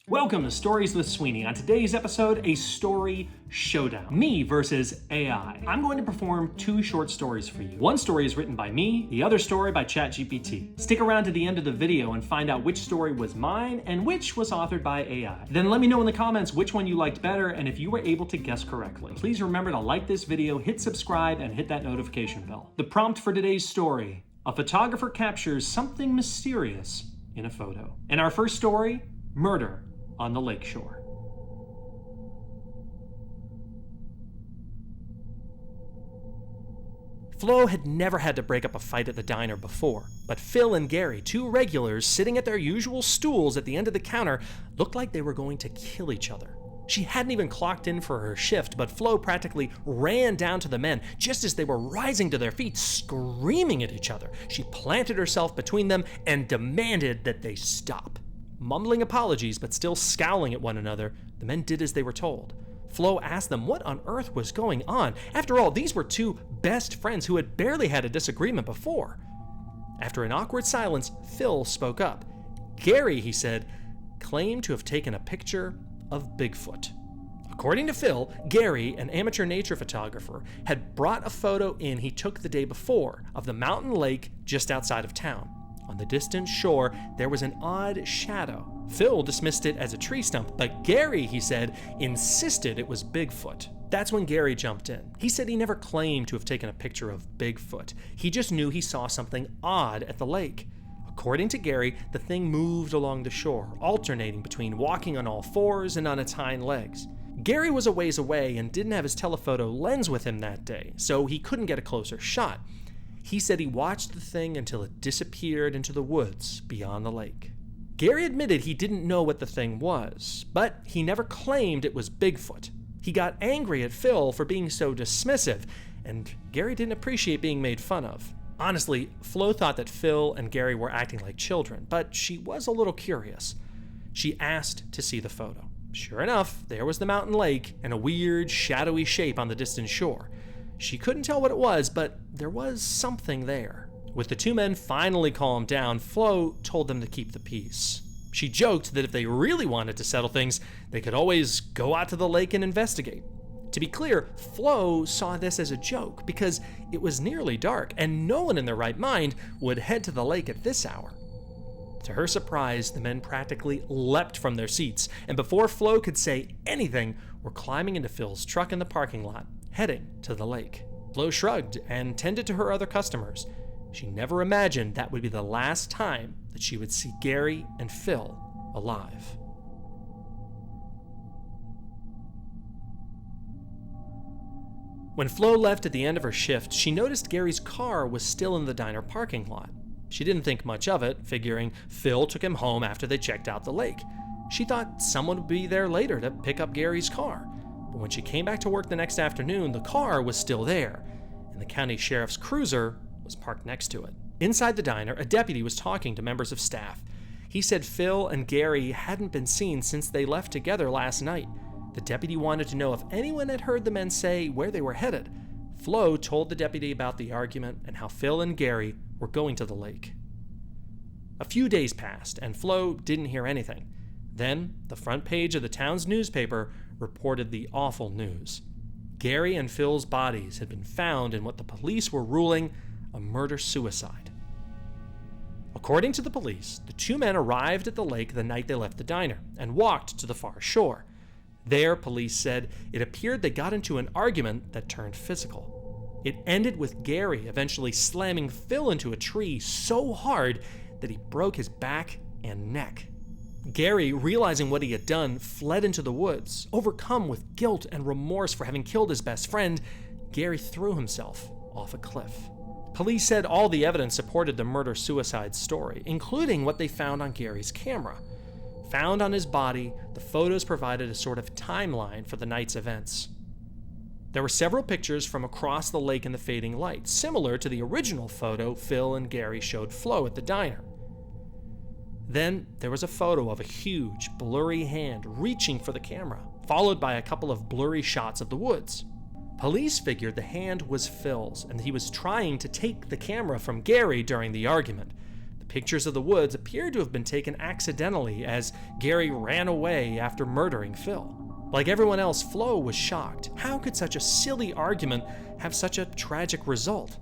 Welcome to Stories with Sweeney. On today's episode, a story showdown. Me versus AI. I'm going to perform two short stories for you. One story is written by me, the other story by ChatGPT. Stick around to the end of the video and find out which story was mine and which was authored by AI. Then let me know in the comments which one you liked better and if you were able to guess correctly. Please remember to like this video, hit subscribe, and hit that notification bell. The prompt for today's story: a photographer captures something mysterious in a photo. And our first story: murder on the lakeshore. Flo had never had to break up a fight at the diner before, but Phil and Gary, two regulars sitting at their usual stools at the end of the counter, looked like they were going to kill each other. She hadn't even clocked in for her shift, but Flo practically ran down to the men just as they were rising to their feet, screaming at each other. She planted herself between them and demanded that they stop. Mumbling apologies, but still scowling at one another, the men did as they were told. Flo asked them what on earth was going on. After all, these were two best friends who had barely had a disagreement before. After an awkward silence, Phil spoke up. Gary, he said, claimed to have taken a picture of Bigfoot. According to Phil, Gary, an amateur nature photographer, had brought a photo in he took the day before of the mountain lake just outside of town. On the distant shore, there was an odd shadow. Phil dismissed it as a tree stump, but Gary, he said, insisted it was Bigfoot. That's when Gary jumped in. He said he never claimed to have taken a picture of Bigfoot. He just knew he saw something odd at the lake. According to Gary, the thing moved along the shore, alternating between walking on all fours and on its hind legs. Gary was a ways away and didn't have his telephoto lens with him that day, so he couldn't get a closer shot. He said he watched the thing until it disappeared into the woods beyond the lake. Gary admitted he didn't know what the thing was, but he never claimed it was Bigfoot. He got angry at Phil for being so dismissive, and Gary didn't appreciate being made fun of. Honestly, Flo thought that Phil and Gary were acting like children, but she was a little curious. She asked to see the photo. Sure enough, there was the mountain lake and a weird, shadowy shape on the distant shore. She couldn't tell what it was, but there was something there. With the two men finally calmed down, Flo told them to keep the peace. She joked that if they really wanted to settle things, they could always go out to the lake and investigate. To be clear, Flo saw this as a joke because it was nearly dark and no one in their right mind would head to the lake at this hour. To her surprise, the men practically leapt from their seats, and before Flo could say anything, were climbing into Phil's truck in the parking lot, heading to the lake. Flo shrugged and tended to her other customers. She never imagined that would be the last time that she would see Gary and Phil alive. When Flo left at the end of her shift, she noticed Gary's car was still in the diner parking lot. She didn't think much of it, figuring Phil took him home after they checked out the lake. She thought someone would be there later to pick up Gary's car. But when she came back to work the next afternoon, the car was still there, and the county sheriff's cruiser was parked next to it. Inside the diner, a deputy was talking to members of staff. He said Phil and Gary hadn't been seen since they left together last night. The deputy wanted to know if anyone had heard the men say where they were headed. Flo told the deputy about the argument and how Phil and Gary were going to the lake. A few days passed, and Flo didn't hear anything. Then, the front page of the town's newspaper reported the awful news. Gary and Phil's bodies had been found in what the police were ruling a murder-suicide. According to the police, the two men arrived at the lake the night they left the diner and walked to the far shore. There, police said, it appeared they got into an argument that turned physical. It ended with Gary eventually slamming Phil into a tree so hard that he broke his back and neck. Gary, realizing what he had done, fled into the woods. Overcome with guilt and remorse for having killed his best friend, Gary threw himself off a cliff. Police said all the evidence supported the murder-suicide story, including what they found on Gary's camera. Found on his body, the photos provided a sort of timeline for the night's events. There were several pictures from across the lake in the fading light, similar to the original photo Phil and Gary showed Flo at the diner. Then there was a photo of a huge, blurry hand reaching for the camera, followed by a couple of blurry shots of the woods. Police figured the hand was Phil's, and he was trying to take the camera from Gary during the argument. The pictures of the woods appeared to have been taken accidentally as Gary ran away after murdering Phil. Like everyone else, Flo was shocked. How could such a silly argument have such a tragic result?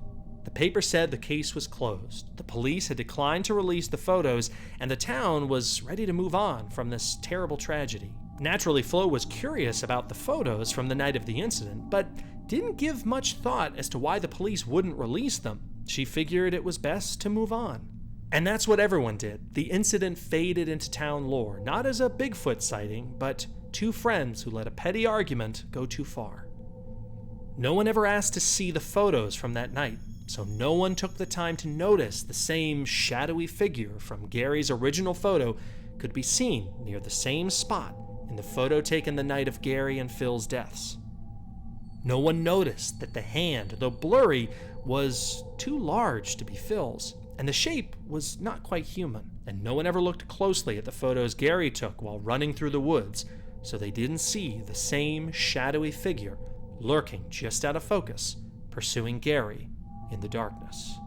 The paper said the case was closed. The police had declined to release the photos, and the town was ready to move on from this terrible tragedy. Naturally, Flo was curious about the photos from the night of the incident, but didn't give much thought as to why the police wouldn't release them. She figured it was best to move on. And that's what everyone did. The incident faded into town lore, not as a Bigfoot sighting, but two friends who let a petty argument go too far. No one ever asked to see the photos from that night, so no one took the time to notice the same shadowy figure from Gary's original photo could be seen near the same spot in the photo taken the night of Gary and Phil's deaths. No one noticed that the hand, though blurry, was too large to be Phil's, and the shape was not quite human. And no one ever looked closely at the photos Gary took while running through the woods, so they didn't see the same shadowy figure lurking just out of focus, pursuing Gary in the darkness.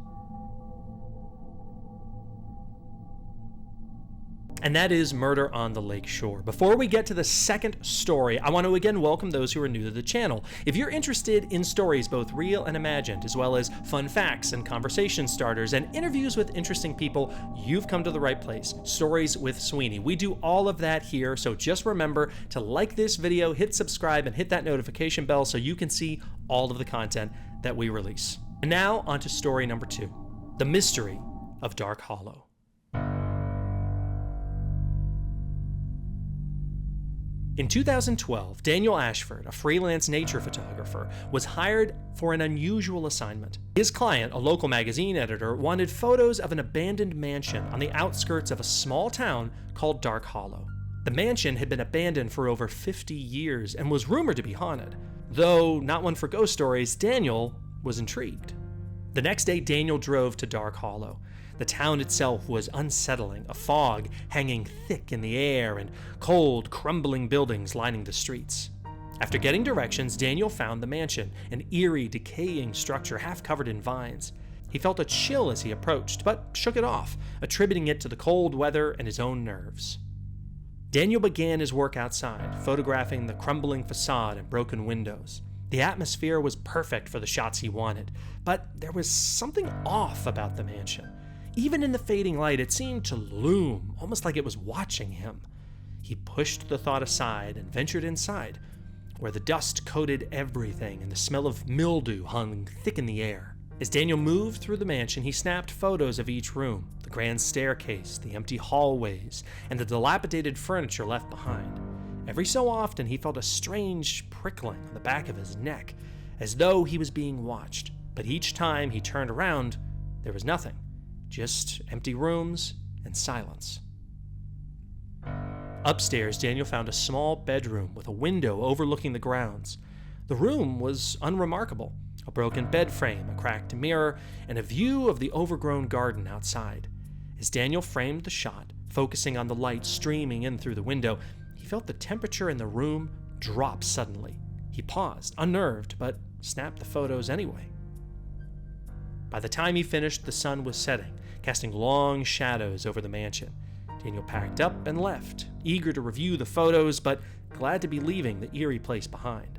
And that is Murder on the Lake Shore. Before we get to the second story, I want to again welcome those who are new to the channel. If you're interested in stories both real and imagined, as well as fun facts and conversation starters and interviews with interesting people, you've come to the right place. Stories with Sweeney. We do all of that here, so just remember to like this video, hit subscribe, and hit that notification bell so you can see all of the content that we release. And now, on to story number 2, The Mystery of Dark Hollow. In 2012, Daniel Ashford, a freelance nature photographer, was hired for an unusual assignment. His client, a local magazine editor, wanted photos of an abandoned mansion on the outskirts of a small town called Dark Hollow. The mansion had been abandoned for over 50 years and was rumored to be haunted. Though not one for ghost stories, Daniel was intrigued. The next day, Daniel drove to Dark Hollow. The town itself was unsettling, a fog hanging thick in the air and cold, crumbling buildings lining the streets. After getting directions, Daniel found the mansion, an eerie, decaying structure half covered in vines. He felt a chill as he approached, but shook it off, attributing it to the cold weather and his own nerves. Daniel began his work outside, photographing the crumbling facade and broken windows. The atmosphere was perfect for the shots he wanted, but there was something off about the mansion. Even in the fading light, it seemed to loom, almost like it was watching him. He pushed the thought aside and ventured inside, where the dust coated everything and the smell of mildew hung thick in the air. As Daniel moved through the mansion, he snapped photos of each room, the grand staircase, the empty hallways, and the dilapidated furniture left behind. Every so often, he felt a strange prickling on the back of his neck, as though he was being watched. But each time he turned around, there was nothing. Just empty rooms and silence. Upstairs, Daniel found a small bedroom with a window overlooking the grounds. The room was unremarkable. A broken bed frame, a cracked mirror, and a view of the overgrown garden outside. As Daniel framed the shot, focusing on the light streaming in through the window, he felt the temperature in the room drop suddenly. He paused, unnerved, but snapped the photos anyway. By the time he finished, the sun was setting, casting long shadows over the mansion. Daniel packed up and left, eager to review the photos, but glad to be leaving the eerie place behind.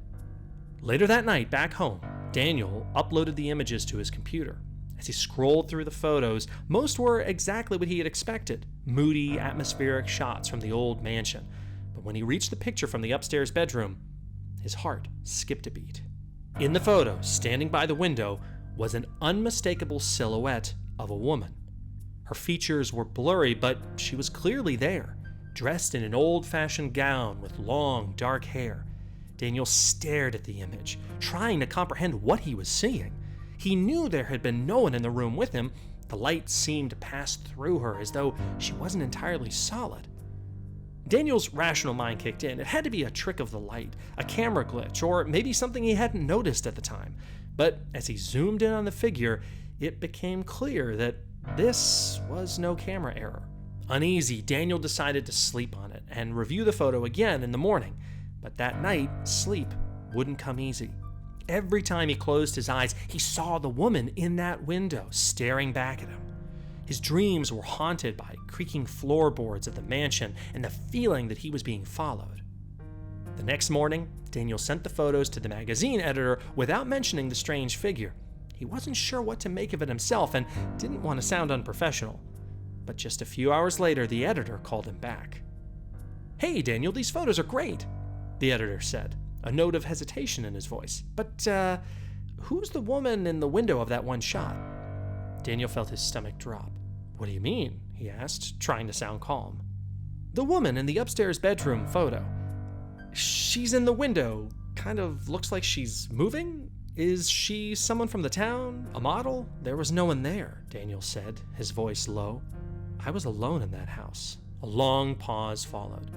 Later that night, back home, Daniel uploaded the images to his computer. As he scrolled through the photos, most were exactly what he had expected, moody, atmospheric shots from the old mansion. But when he reached the picture from the upstairs bedroom, his heart skipped a beat. In the photo, standing by the window, was an unmistakable silhouette of a woman. Her features were blurry, but she was clearly there, dressed in an old-fashioned gown with long, dark hair. Daniel stared at the image, trying to comprehend what he was seeing. He knew there had been no one in the room with him. The light seemed to pass through her as though she wasn't entirely solid. Daniel's rational mind kicked in. It had to be a trick of the light, a camera glitch, or maybe something he hadn't noticed at the time. But as he zoomed in on the figure, it became clear that this was no camera error. Uneasy, Daniel decided to sleep on it and review the photo again in the morning. But that night, sleep wouldn't come easy. Every time he closed his eyes, he saw the woman in that window staring back at him. His dreams were haunted by creaking floorboards of the mansion and the feeling that he was being followed. The next morning, Daniel sent the photos to the magazine editor without mentioning the strange figure. He wasn't sure what to make of it himself and didn't want to sound unprofessional. But just a few hours later, the editor called him back. "Hey, Daniel, these photos are great," the editor said, a note of hesitation in his voice. "But, who's the woman in the window of that one shot?" Daniel felt his stomach drop. "What do you mean?" he asked, trying to sound calm. "The woman in the upstairs bedroom photo. She's in the window. Kind of looks like she's moving. Is she someone from the town? A model?" "There was no one there," Daniel said, his voice low. "I was alone in that house." A long pause followed.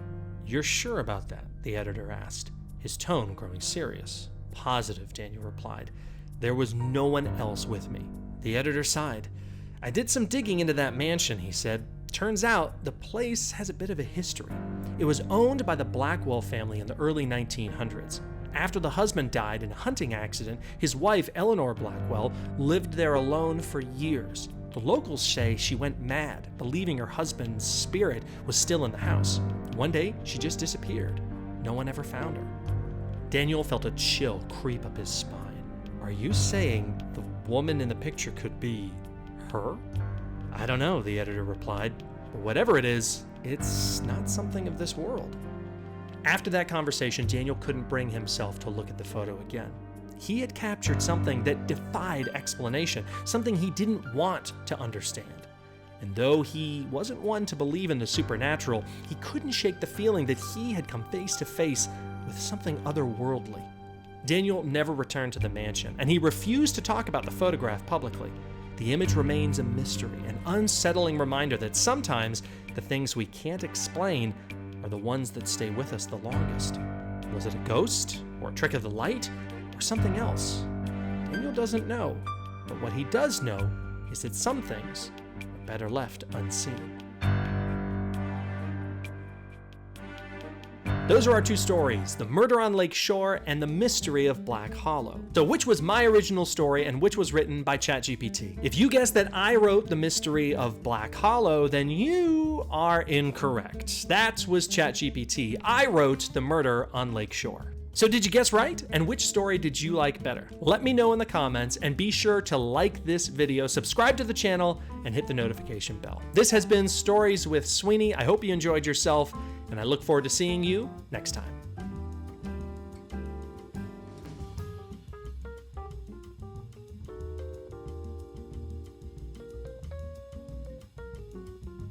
"You're sure about that?" the editor asked, his tone growing serious. "Positive," Daniel replied. "There was no one else with me." The editor sighed. "I did some digging into that mansion," he said. "Turns out the place has a bit of a history. It was owned by the Blackwell family in the early 1900s. After the husband died in a hunting accident, his wife, Eleanor Blackwell, lived there alone for years. The locals say she went mad, believing her husband's spirit was still in the house. One day, she just disappeared. No one ever found her." Daniel felt a chill creep up his spine. "Are you saying the woman in the picture could be her?" "I don't know," the editor replied. "But whatever it is, it's not something of this world." After that conversation, Daniel couldn't bring himself to look at the photo again. He had captured something that defied explanation, something he didn't want to understand. And though he wasn't one to believe in the supernatural, he couldn't shake the feeling that he had come face to face with something otherworldly. Daniel never returned to the mansion, and he refused to talk about the photograph publicly. The image remains a mystery, an unsettling reminder that sometimes the things we can't explain are the ones that stay with us the longest. Was it a ghost, or a trick of the light, or something else? Daniel doesn't know, but what he does know is that some things are better left unseen. Those are our two stories, The Murder on Lake Shore and The Mystery of Black Hollow. So which was my original story and which was written by ChatGPT? If you guessed that I wrote The Mystery of Black Hollow, then you are incorrect. That was ChatGPT. I wrote The Murder on Lake Shore. So did you guess right? And which story did you like better? Let me know in the comments, and be sure to like this video, subscribe to the channel, and hit the notification bell. This has been Stories with Sweeney. I hope you enjoyed yourself, and I look forward to seeing you next time.